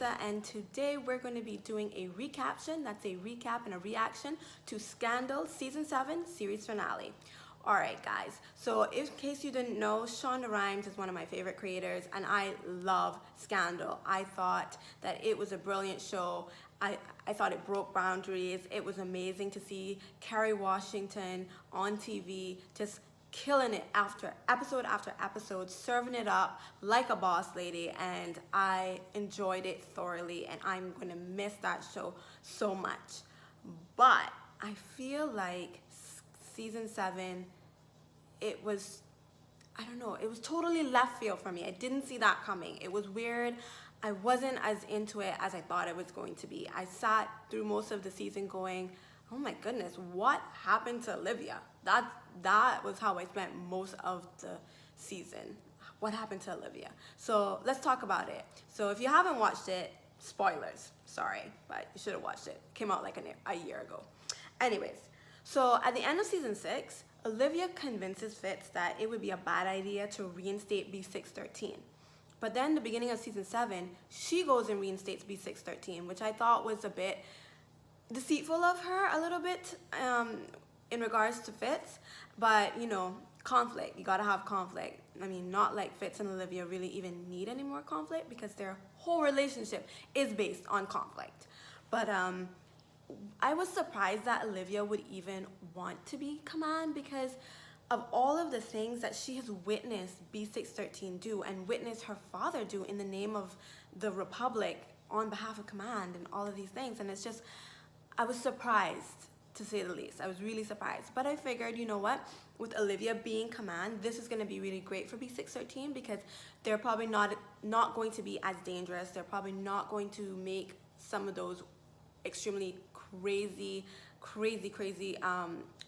Lisa, and today we're going to be doing a recaption. That's a recap and a reaction to Scandal Season 7 Series Finale. Alright guys, so in case you didn't know, Shonda Rhimes is one of my favorite creators and I love Scandal. I thought that it was a brilliant show. I thought it broke boundaries. It was amazing to see Kerry Washington on TV just killing it after episode, serving it up like a boss lady, and I enjoyed it thoroughly and I'm gonna miss that show so much. But I feel like season 7, it was, I don't know, it was totally left field for me. I didn't see that coming. It was weird. I wasn't as into it as I thought it was going to be. I sat through most of the season going, oh my goodness, what happened to Olivia? That was how I spent most of the season. What happened to Olivia? So let's talk about it. So if you haven't watched it, spoilers, sorry, but you should have watched it. It came out like a year ago. Anyways, so at the end of season 6, Olivia convinces Fitz that it would be a bad idea to reinstate B613. But then the beginning of season 7, she goes and reinstates B613, which I thought was a bit deceitful of her, a little bit in regards to Fitz. But you know, conflict, you gotta have conflict. I mean, not like Fitz and Olivia really even need any more conflict because their whole relationship is based on conflict. But I was surprised that Olivia would even want to be command because of all of the things that she has witnessed B613 do and witnessed her father do in the name of the Republic on behalf of command and all of these things. And it's just, I was surprised, to say the least. I was really surprised. But I figured, you know what, with Olivia being command, this is going to be really great for B613 because they're probably not going to be as dangerous. They're probably not going to make some of those extremely crazy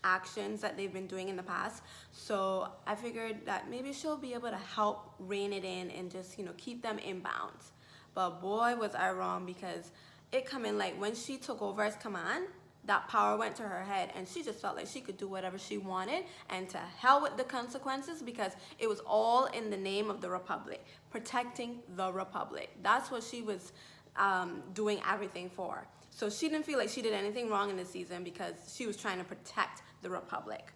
actions that they've been doing in the past. So I figured that maybe she'll be able to help rein it in and just, you know, keep them in bounds. But boy, was I wrong, because it come in like when she took over as command, that power went to her head and she just felt like she could do whatever she wanted, and to hell with the consequences, because it was all in the name of the Republic, protecting the Republic. That's what she was doing everything for. So she didn't feel like she did anything wrong in this season because she was trying to protect the Republic.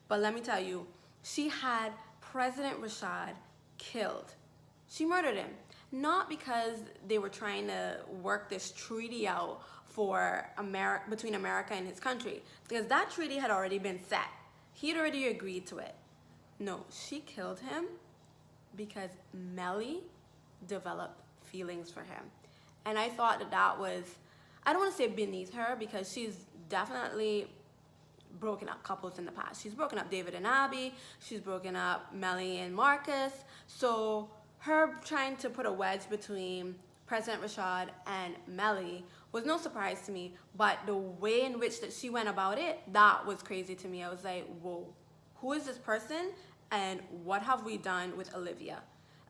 But let me tell you, she had President Rashad killed. She murdered him. Not because they were trying to work this treaty out for between America and his country, because that treaty had already been set. He'd already agreed to it. No, she killed him because Melly developed feelings for him. And I thought that that was, I don't want to say beneath her, because she's definitely broken up couples in the past. She's broken up David and Abby. She's broken up Melly and Marcus. So her trying to put a wedge between President Rashad and Melly was no surprise to me. But the way in which that she went about it, that was crazy to me. I was like, whoa, who is this person? And what have we done with Olivia?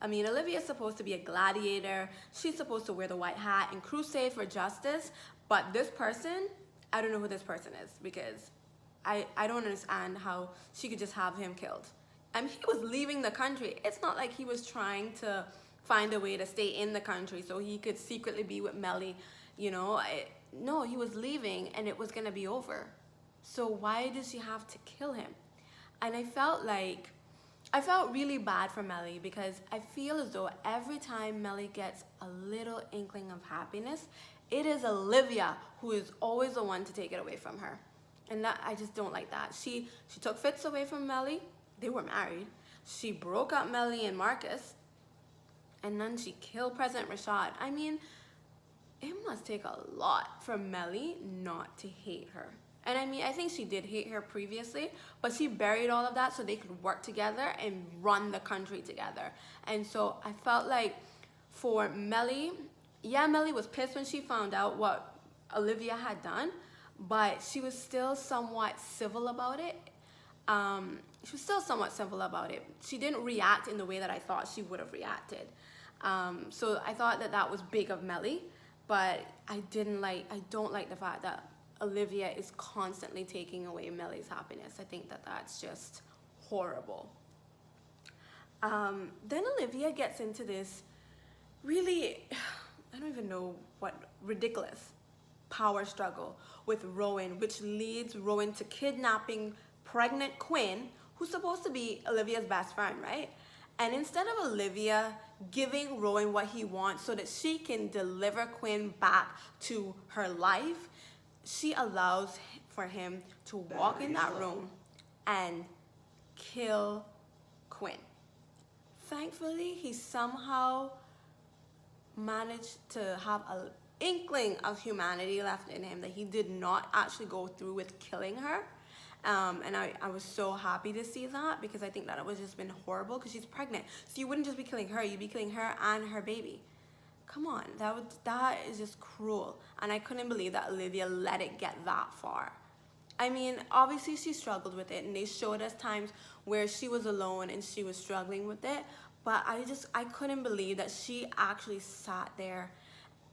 I mean, Olivia is supposed to be a gladiator. She's supposed to wear the white hat and crusade for justice. But this person, I don't know who this person is, because I don't understand how she could just have him killed. I mean, he was leaving the country. It's not like he was trying to find a way to stay in the country so he could secretly be with Melly, you know. No, he was leaving and it was going to be over. So why did she have to kill him? And I felt really bad for Melly, because I feel as though every time Melly gets a little inkling of happiness, it is Olivia who is always the one to take it away from her. And that, I just don't like that. She took Fitz away from Melly. They were married. She broke up Melly and Marcus. And then she killed President Rashad. I mean, it must take a lot for Melly not to hate her. And I mean, I think she did hate her previously, but she buried all of that so they could work together and run the country together. And so I felt like for Melly, yeah, Melly was pissed when she found out what Olivia had done, but she was still somewhat civil about it. She didn't react in the way that I thought she would have reacted. So I thought that that was big of Melly, but I don't like the fact that Olivia is constantly taking away Melly's happiness. I think that that's just horrible. Then Olivia gets into this really, I don't even know what ridiculous power struggle with Rowan, which leads Rowan to kidnapping pregnant Quinn, who's supposed to be Olivia's best friend, right? And instead of Olivia giving Rowan what he wants so that she can deliver Quinn back to her life, she allows for him to walk in that room and kill Quinn. Thankfully, he somehow managed to have an inkling of humanity left in him, that he did not actually go through with killing her. And I was so happy to see that, because I think that it would just been horrible, because she's pregnant. So you wouldn't just be killing her, you'd be killing her and her baby. Come on, that is just cruel. And I couldn't believe that Olivia let it get that far. I mean, obviously she struggled with it, and they showed us times where she was alone and she was struggling with it. But I couldn't believe that she actually sat there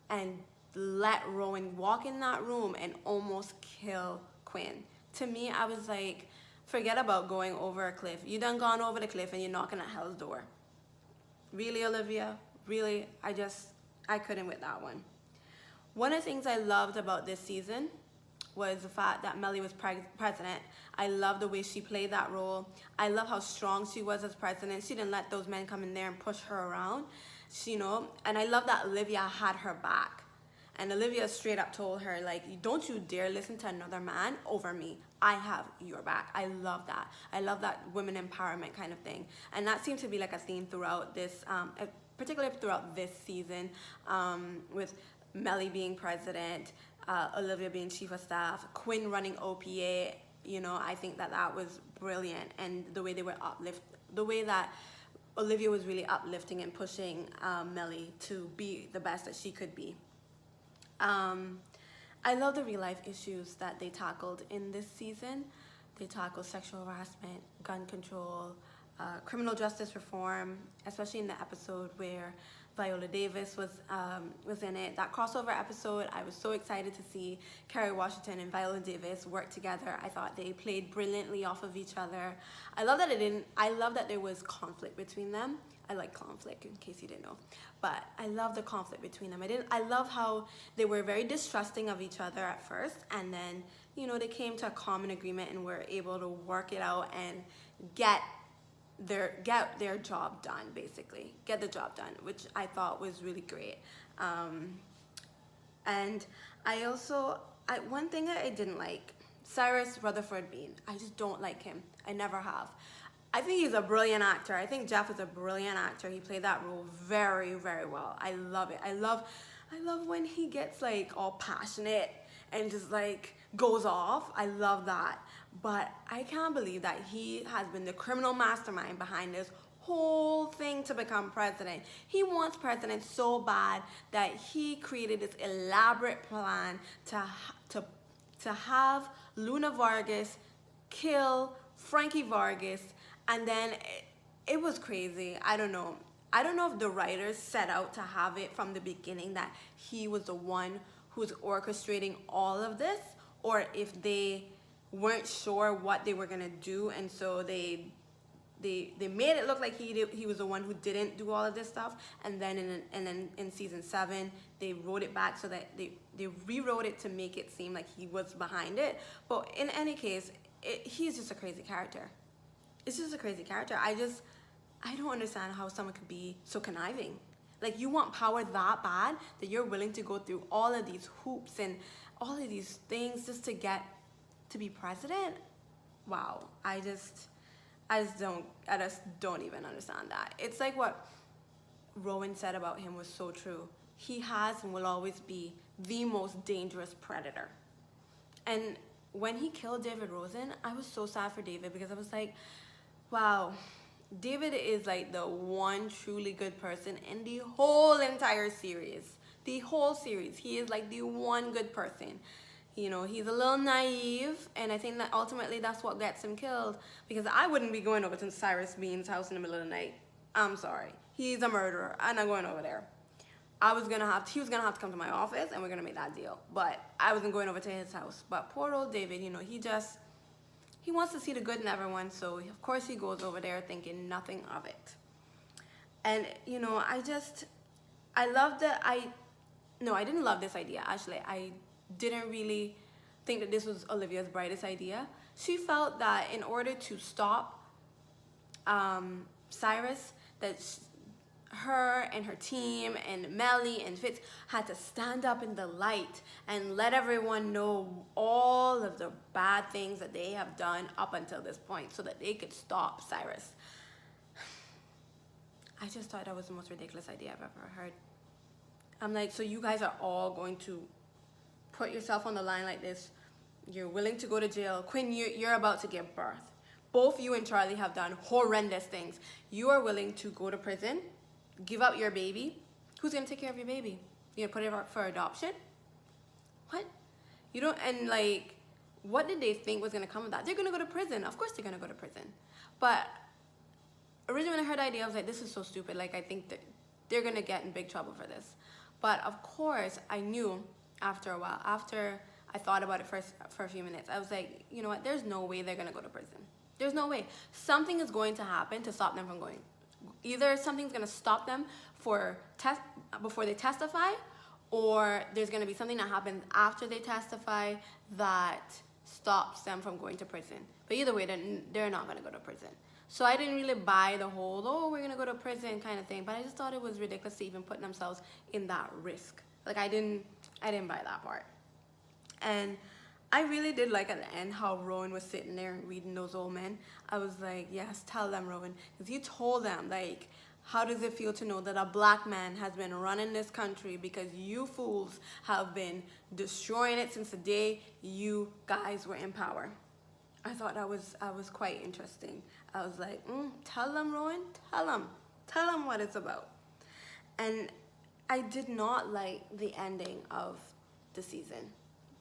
and let Rowan walk in that room and almost kill Quinn. To me, I was like, forget about going over a cliff. You done gone over the cliff and you're knocking at hell's door. Really, Olivia? Really? I couldn't with that one. One of the things I loved about this season was the fact that Mellie was president. I love the way she played that role. I love how strong she was as president. She didn't let those men come in there and push her around. She, and I love that Olivia had her back. And Olivia straight up told her, like, don't you dare listen to another man over me. I have your back. I love that. I love that women empowerment kind of thing. And that seems to be like a theme throughout this, particularly throughout this season, with Mellie being president, Olivia being chief of staff, Quinn running OPA. I think that was brilliant. And the way they were the way that Olivia was really uplifting and pushing Mellie to be the best that she could be. I love the real life issues that they tackled in this season. They tackled sexual harassment, gun control, criminal justice reform, especially in the episode where Viola Davis was in it. That crossover episode, I was so excited to see Kerry Washington and Viola Davis work together. I thought they played brilliantly off of each other. I love that there was conflict between them. I like conflict, in case you didn't know. But I love the conflict between them. I love how they were very distrusting of each other at first, and then, they came to a common agreement and were able to work it out and get their job done, basically. Get the job done, which I thought was really great. And I also, one thing that I didn't like, Cyrus Rutherford Bean. I just don't like him. I never have. I think he's a brilliant actor. I think Jeff is a brilliant actor. He played that role very, very well. I love it. I love when he gets like all passionate and just like goes off. I love that. But I can't believe that he has been the criminal mastermind behind this whole thing to become president. He wants president so bad that he created this elaborate plan to have Luna Vargas kill Frankie Vargas. And then it was crazy. I don't know if the writers set out to have it from the beginning that he was the one who's orchestrating all of this, or if they weren't sure what they were gonna do, and so they made it look like he was the one who didn't do all of this stuff, and then in season 7 they wrote it back so that they rewrote it to make it seem like he was behind it. But in any case, he's just a crazy character. It's just a crazy character. I don't understand how someone could be so conniving. Like, you want power that bad that you're willing to go through all of these hoops and all of these things just to get to be president? Wow. I just don't even understand that. It's like what Rowan said about him was so true. He has and will always be the most dangerous predator. And when he killed David Rosen, I was so sad for David, because I was like, wow, David is like the one truly good person in the whole entire series. The whole series. He is like the one good person. He's a little naive, and I think that ultimately that's what gets him killed, because I wouldn't be going over to Cyrus Bean's house in the middle of the night. I'm sorry. He's a murderer. I'm not going over there. He was gonna have to come to my office, and we're gonna make that deal. But I wasn't going over to his house. But poor old David, he wants to see the good in everyone, so of course he goes over there thinking nothing of it. And I love that no, I didn't love this idea. Actually, I didn't really think that this was Olivia's brightest idea. She felt that in order to stop Cyrus, that her and her team and Melly and Fitz had to stand up in the light and let everyone know all of the bad things that they have done up until this point so that they could stop Cyrus. I just thought that was the most ridiculous idea I've ever heard. I'm like, so you guys are all going to put yourself on the line like this? You're willing to go to jail. Quinn, you're about to give birth. Both you and Charlie have done horrendous things. You are willing to go to prison, give up your baby. Who's going to take care of your baby? You're going to put it up for adoption? What? You don't, and like, what did they think was going to come of that? They're going to go to prison. Of course they're going to go to prison. But originally when I heard the idea, I was like, this is so stupid. Like, I think that they're going to get in big trouble for this. But of course, I knew after a while, after I thought about it for a few minutes, I was like, you know what? There's no way they're going to go to prison. There's no way. Something is going to happen to stop them from going. Either something's going to stop them before they testify, or there's going to be something that happens after they testify that stops them from going to prison. But either way, they're not going to go to prison. So I didn't really buy the whole, oh, we're going to go to prison kind of thing. But I just thought it was ridiculous to even put themselves in that risk. Like, I didn't buy that part. And I really did like at the end how Rowan was sitting there reading those old men. I was like, yes, tell them, Rowan. Because he told them, like, how does it feel to know that a black man has been running this country because you fools have been destroying it since the day you guys were in power? I thought that was quite interesting. I was like, tell them, Rowan, tell them what it's about. And I did not like the ending of the season.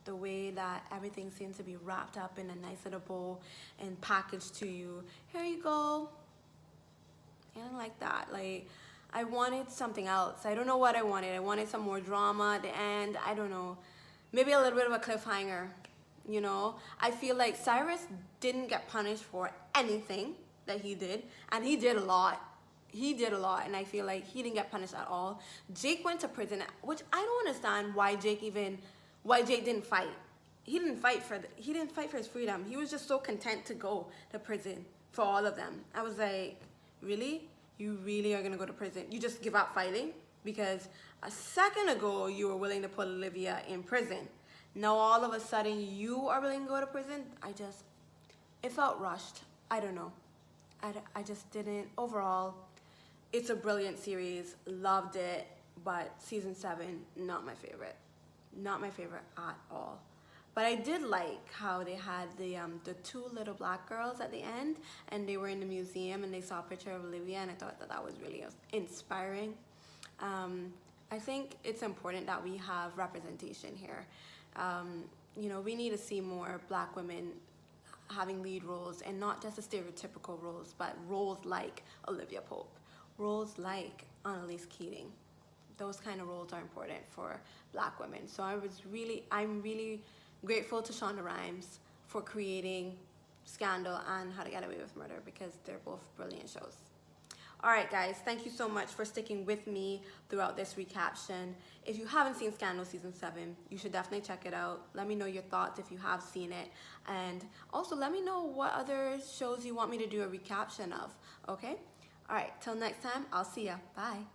The way that everything seemed to be wrapped up in a nice little bowl and packaged to you. Here you go. I didn't like that. Like, I wanted something else. I don't know what I wanted. I wanted some more drama at the end. I don't know. Maybe a little bit of a cliffhanger. You know, I feel like Cyrus didn't get punished for anything that he did, and he did a lot. He did a lot, and I feel like he didn't get punished at all. Jake went to prison, which I don't understand why Jake didn't fight. He didn't fight for his freedom. He was just so content to go to prison for all of them. I was like, really? You really are gonna go to prison? You just give up fighting? Because a second ago you were willing to put Olivia in prison. Now all of a sudden you are willing to go to prison? It felt rushed. I don't know. I just didn't. Overall, it's a brilliant series. Loved it. But season 7, not my favorite. Not my favorite at all. But I did like how they had the two little black girls at the end, and they were in the museum and they saw a picture of Olivia, and I thought that was really inspiring. I think it's important that we have representation here. You know, we need to see more black women having lead roles, and not just the stereotypical roles, but roles like Olivia Pope, roles like Annalise Keating. Those kind of roles are important for black women. So I'm really grateful to Shonda Rhimes for creating Scandal and How to Get Away with Murder, because they're both brilliant shows. All right, guys, thank you so much for sticking with me throughout this recaption. If you haven't seen Scandal Season 7, you should definitely check it out. Let me know your thoughts if you have seen it. And also let me know what other shows you want me to do a recaption of, okay? All right, till next time, I'll see ya. Bye.